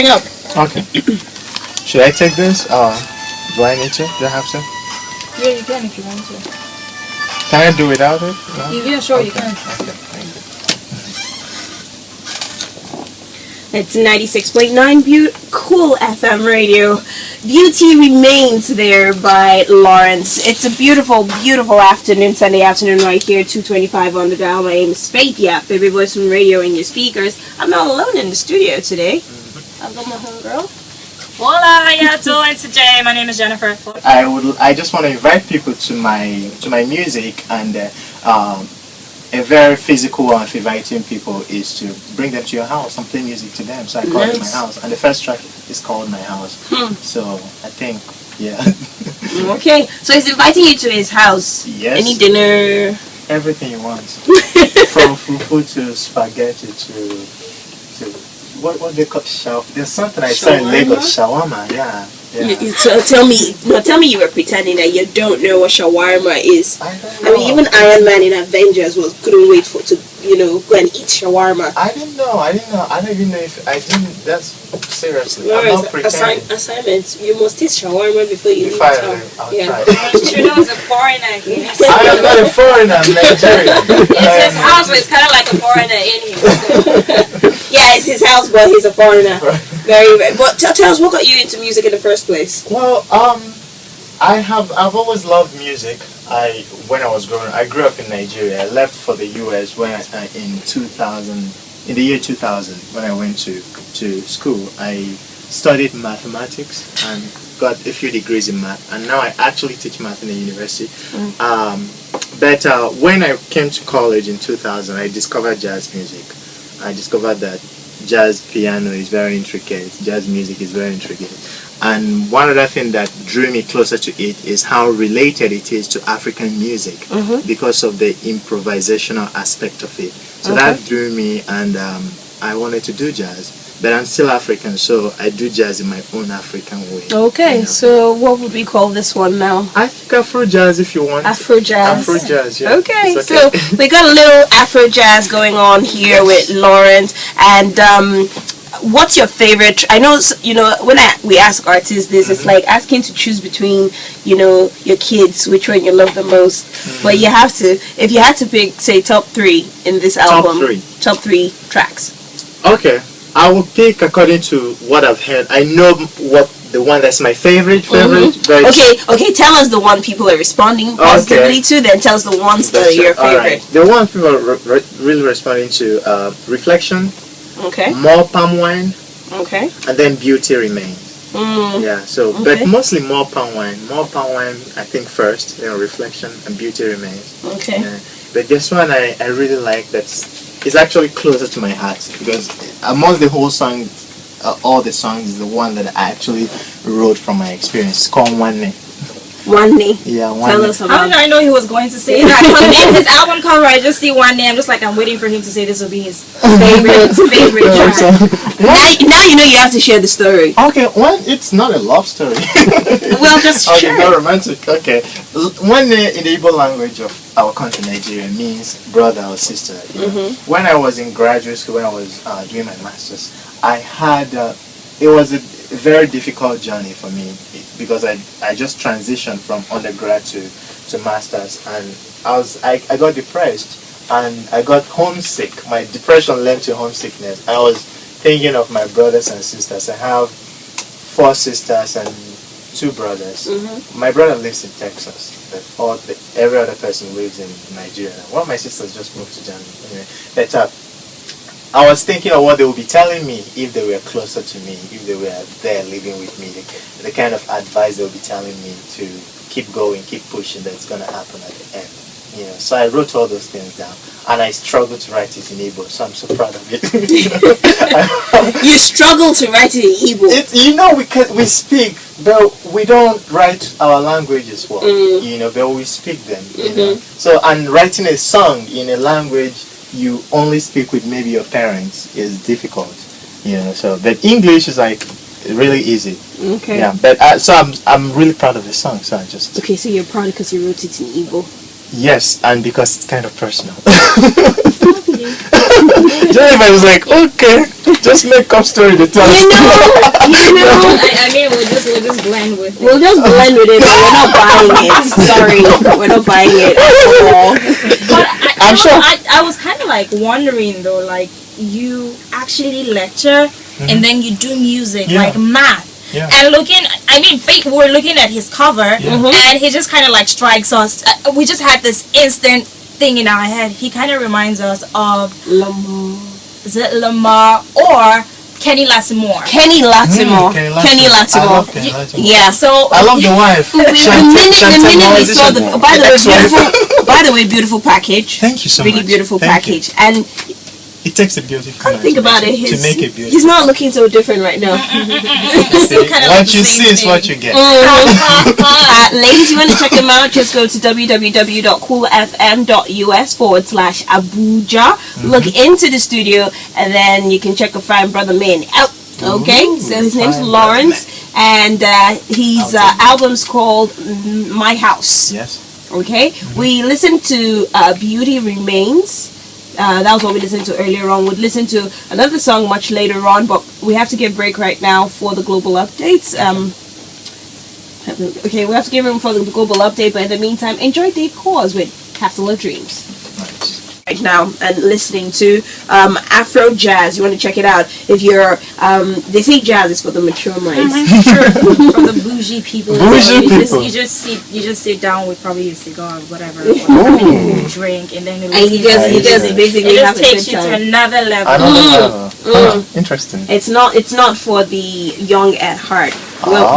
bring up. Okay. Should I take this? Do I need to? Do I have to? Yeah, you can if you want to. Can I do without it? No? Yeah, sure, you can. Okay. Thank you. It's 96.9 Cool FM radio. Beauty Remains there by Lorens. It's a beautiful, beautiful afternoon, Sunday afternoon right here, 2:25 on the dial. My name is Faith, yeah, baby voice from radio in your speakers. I'm not alone in the studio today. I've got my homegirl. Hola, how you doing today? My name is Jennifer. I just want to invite people to my music, and a very physical one of inviting people is to bring them to your house and play music to them. So I call it my house, and the first track is called My House. So I think, yeah. Okay, so he's inviting you to his house. Yes. Any dinner? Everything you want, from fufu to spaghetti to what they call there's something I saw in Lagos, shawarma. Yeah. So tell me you were pretending that you don't know what shawarma is. I don't know. I mean, even Iron Man in Avengers couldn't wait to go and eat shawarma. I didn't know. I don't even know if I didn't. That's seriously. I'm not pretending. Assignment. You must taste shawarma before you leave town. I'll Yeah. try. Chuno is a foreigner. I am not a foreigner. I'm Nigerian. It's his house, but it's kind of like a foreigner in here. So. Yeah, it's his house, but he's a foreigner. Very, very. But tell us, what got you into music in the first place? Well, I've always loved music. When I was growing, I grew up in Nigeria. I left for the US when in the year 2000 when I went to school. I studied mathematics and got a few degrees in math, and now I actually teach math in the university. But when I came to college in 2000, I discovered jazz music. I discovered that jazz piano is very intricate, jazz music is very intricate. And one other thing that drew me closer to it is how related it is to African music because of the improvisational aspect of it. So that drew me, and I wanted to do jazz. But I'm still African, so I do jazz in my own African way. Okay, so what would we call this one now? I think Afro jazz, if you want. Afro jazz. Afro jazz, yeah. Okay, so we got a little Afro jazz going on here with Lorens. And what's your favorite? I know, when we ask artists this, it's like asking to choose between, your kids, which one you love the most. But you have to, if you had to pick, say, top 3 in this album. Top 3 tracks. Okay. I will pick according to what I've heard. I know what the one that's my favorite. But Okay. Tell us the one people are responding positively to. Then tell us the ones that are your favorite. Right. The one people are really responding to: Reflection. Okay. More Palm Wine. Okay. And then Beauty Remains. Yeah. So, but mostly More Palm Wine. More Palm Wine, I think first. Reflection and Beauty Remains. Okay. Yeah. But this one I really like. It's actually closer to my heart because amongst the whole song, all the songs, is the one that I actually wrote from my experience. It's called One Day. One Day. Yeah, One Tell Day. us about. How did I know he was going to say that? In his album cover, I just see One Day. I'm just like, I'm waiting for him to say this will be his favorite track. Now you know you have to share the story. Okay, it's not a love story. Well, just share. Okay, not romantic. Okay, One Day in the Igbo language of our country, Nigeria, means brother or sister. When I was in graduate school, when I was doing my masters, I had it was a very difficult journey for me because I just transitioned from undergrad to masters, and I got depressed and I got homesick. My depression led to homesickness. I was thinking of my brothers and sisters. I have 4 sisters and 2 brothers. My brother lives in Texas, but every other person lives in Nigeria. One of my sisters just moved to Germany. Anyway, I was thinking of what they would be telling me if they were closer to me, if they were there living with me, the kind of advice they would be telling me to keep going, keep pushing, that's going to happen at the end. So I wrote all those things down, and I struggled to write it in Igbo, so I'm so proud of it. You struggle to write it in Igbo? We speak, but we don't write our languages well, but we speak them, So, and writing a song in a language you only speak with maybe your parents is difficult, so, but English is like really easy. Okay. Yeah, but so I'm really proud of the song, so I just... Okay, so you're proud because you wrote it in Igbo? Yes, and because it's kind of personal. Jennifer was like, okay, just make up story to tell us. I mean, we'll just blend with it. We'll just blend with it, but we're not buying it. Sorry, we're not buying it at all. But I'm sure. I was kind of like wondering though, like you actually lecture and then you do music like math. Yeah. And we're looking at his cover and he just kind of like strikes us. We just had this instant thing in our head. He kind of reminds us of Lamar. Is it Lamar or Kenny Lattimore? Kenny Lattimore. Kenny Kenny I Lattimore. love Kenny Lattimore. Yeah, so I love the wife. the minute we saw the by the way, beautiful package. Thank you so really much. beautiful Thank you. package. And It takes a beautiful come think about it, to make it beautiful. he's not looking so different right now. Still kind of What like the you same see is thing. what you get. Ladies, you want to check them out, just go to www.coolfm.us/Abuja. Look into the studio, and then you can check a fine brother man out. Okay, so his name's Lorens, and his album's called My House. Yes. Okay, we listened to Beauty Remains. That was what we listened to earlier on. We'd listen to another song much later on, but we have to give a break right now for the global updates. Okay, we have to give room for the global update, but in the meantime, enjoy Date Cause with Castle of Dreams. Nice. Right now, and listening to Afro Jazz. You want to check it out. If you're, they say jazz is for the mature minds. Sure. From the bougie people. Bougie people. You just sit down with probably a cigar or whatever, drink, and then And you just basically it have just a takes good you to time. another level. Another level. Interesting. It's not for the young at heart. Well,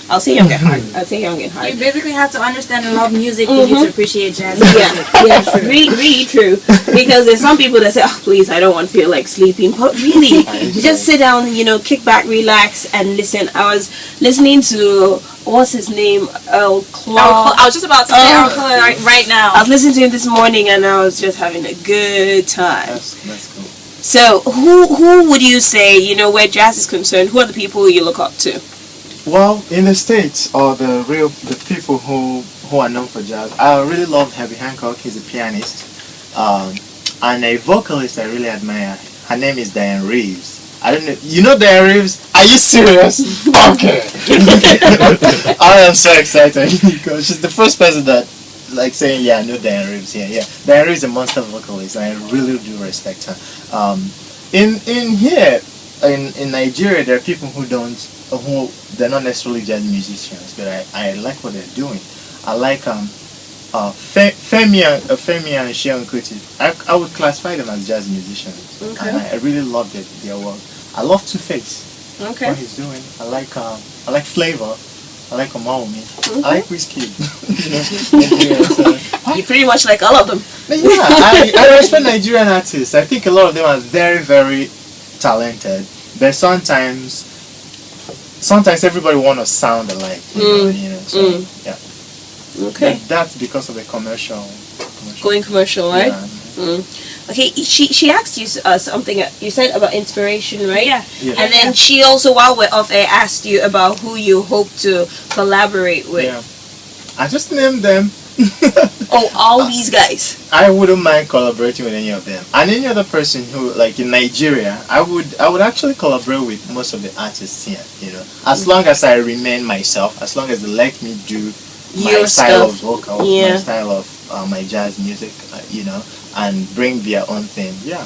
I'll say young at heart. I'll say young at heart. You basically have to understand and love music for you to appreciate jazz music. Yeah, really true. Because there's some people that say, "Oh, please, I don't want to feel like sleeping." But really, you just sit down, kick back, relax, and listen. I was listening to what's his name, Earl Clark. I was just about to say Earl Clark right now. I was listening to him this morning, and I was just having a good time. That's cool. So, who would you say, where jazz is concerned, who are the people you look up to? Well, in the States, or the people who are known for jazz, I really love Herbie Hancock. He's a pianist. And a vocalist I really admire. Her name is Diane Reeves. I don't know. You know Diane Reeves? Are you serious? Okay. I am so excited because she's the first person that saying, yeah, I know Diane Reeves here. Yeah, Diane Reeves is a monster vocalist, and I really do respect her. In Nigeria, there are people who they're not necessarily jazz musicians, but I like what they're doing. I like Femi and Sheon Kuti. I would classify them as jazz musicians, Okay. and I really love their work. I love Two-Face. Okay. What he's doing. I like Flavor. I like Omaomi. I like Wizkid. You pretty much like all of them. Yeah, I respect Nigerian artists. I think a lot of them are very, very talented. But sometimes everybody want to sound alike. So yeah. Okay. But that's because of the commercial. Going commercial, right? Yeah. Okay, she asked you something, you said about inspiration, right? Yeah. And then she also, while we're off air, asked you about who you hope to collaborate with. Yeah. I just named them. Oh, all these guys. I wouldn't mind collaborating with any of them. And any other person who, like in Nigeria, I would actually collaborate with most of the artists here, As long as I remain myself, as long as they let me do my Your style stuff. of vocal, my style of my jazz music, and bring their own thing. Yeah,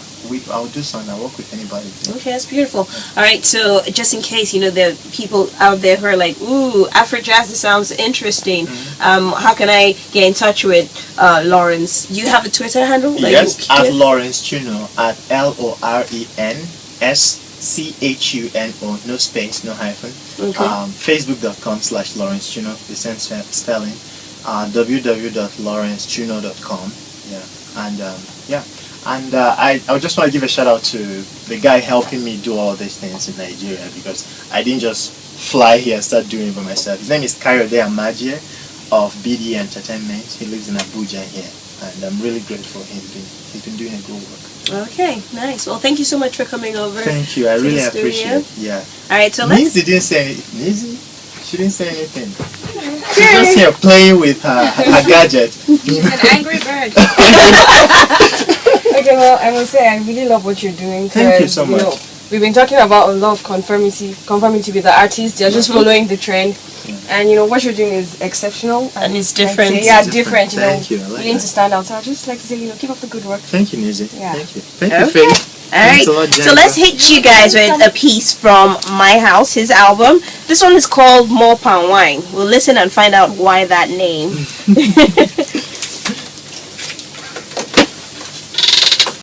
I'll do something. I'll work with anybody. Okay, that's beautiful. All right, so just in case, there are people out there who are like, ooh, Afro Jazz, this sounds interesting. How can I get in touch with Lorens? You have a Twitter handle? Yes, at Lorens Chuno, at LORENSCHUNO, no space, no hyphen. Okay. Facebook.com/Lorens Chuno, the same spelling. www.lorenschuno.com. Yeah, and I just want to give a shout out to the guy helping me do all these things in Nigeria, because I didn't just fly here and start doing it by myself. His name is Kayode Amaje of BD Entertainment. He lives in Abuja here, and I'm really grateful. He's been doing a good work. Okay, nice. Well, thank you so much for coming over. Thank you. I really the studio. appreciate it. Yeah. All right, so let's... Nizzy didn't say anything. Nizzy? She didn't say anything. She's just here playing with her gadget. He's an angry bird. Okay, well, I must say I really love what you're doing. Thank you so much. We've been talking about a lot of conformity with the artists. They're just following the trend. And what you're doing is exceptional. And it's different. Different. Thank you. I like you need that. to stand out. So I'd just like to say, keep up the good work. Thank you, Nizi. Yeah. Thank you. Thank you, Faith. All right. Thanks a lot, So let's hit you guys with a piece from My House, his album. This one is called More Palm Wine. We'll listen and find out why that name.